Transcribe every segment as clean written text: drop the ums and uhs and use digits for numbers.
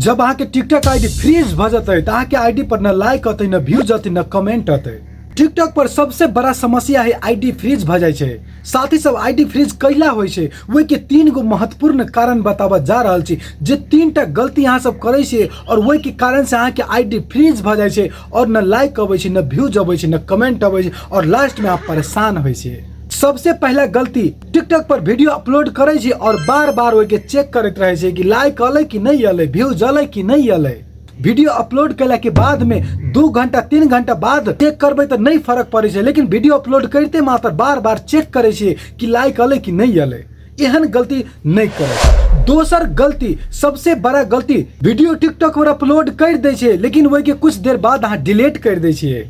जब अहाँ के टिकटॉक आईडी फ्रीज भ जते तो अहाँ के आईडी पर न लाइक अते न व्यूज अते न कमेंट अते। टिकटॉक पर सबसे बड़ा समस्या है आईडी फ्रीज भ जाय छै। साथ ही सब आईडी फ्रीज कैला होय छै ओहि के 3 गो महत्वपूर्ण कारण बताबा जा रहल छी जे 3टा गलती अहाँ सब करे छै और वही के कारण से अहाँ के आईडी फ्रीज भ जाय छै और न लाइक अबै छै न व्यूज अबै छै न कमेंट अबै छै और लास्ट में आप परेशान होय छै। सबसे पहला गलती टिकटॉक पर वीडियो अपलोड करे छी और बार बार वही के चेक करते रहे छी कि लाइक अले कि नहीं अले, व्यूज अले कि नहीं अले। वीडियो अपलोड कैला के बाद में 2 घंटा 3 घंटा बाद चेक करबे तो नहीं फर्क पड़े छै, लेकिन वीडियो अपलोड करते मात्र बार बार चेक करे छी कि लाइक अले कि नहीं अले। एहन गलती नहीं करे। दोसर गलती, सबसे बड़ा गलती, वीडियो टिकटॉक पर अपलोड कर दे छे लेकिन वही के कुछ देर बाद अहाँ डिलीट कर दे छिए।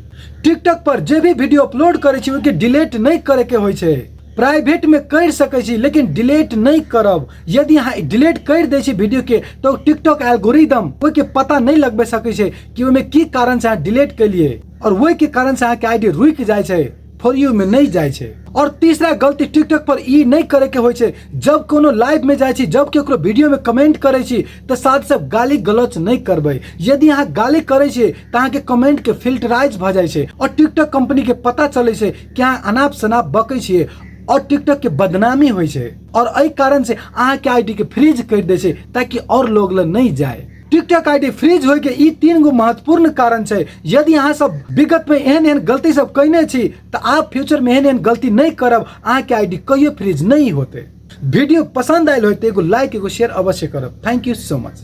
टिकटॉक पर जे भी वीडियो अपलोड करे छी ओके डिलीट नहीं करे के होय छै। प्राइवेट में कर सके छी लेकिन डिलीट नहीं करब। यदि अहाँ डिलीट कर दे छी वीडियो के तो टिकटॉक एल्गोरिदम ओहि के पता नहीं लगबे सके छै कि ओमे की कारण से अहाँ डिलीट केलिए और वही के कारण से अहाँ के आईडी रुक जाय छै, फॉर यू में नहीं जाय छै। और तीसरा गलती टिकटॉक पर ई नहीं करे के होय छै, जब कोनो लाइव में जाय छी, जब केकरो वीडियो में कमेंट करे छी तो साथ सब गाली गलौच नहीं करबे। यदि अहाँ गाली करे छी तो अहाँ के कमेंट के फिल्टराइज भ जाय छै और टिकटॉक कंपनी के पता चले छै कि अहाँ अनाप शनाप बकै छिए और टिकटॉक के बदनामी होय छै और एहि कारण से अहाँ के आईडी के फ्रीज कर दे छै ताकि और लोग ल नहीं जाए। टिकटॉक आईडी फ्रीज होय के ई 3 गो महत्वपूर्ण कारण छै। यदि अहाँ सब विगत में एहन गलती सब कइने छी तो आप फ्यूचर में एहन गलती नहीं करब, अहाँ के आईडी कहियो फ्रीज नहीं होते। वीडियो पसंद आयल हो तो एगो लाइक एगो शेयर अवश्य करब। Thank you so much.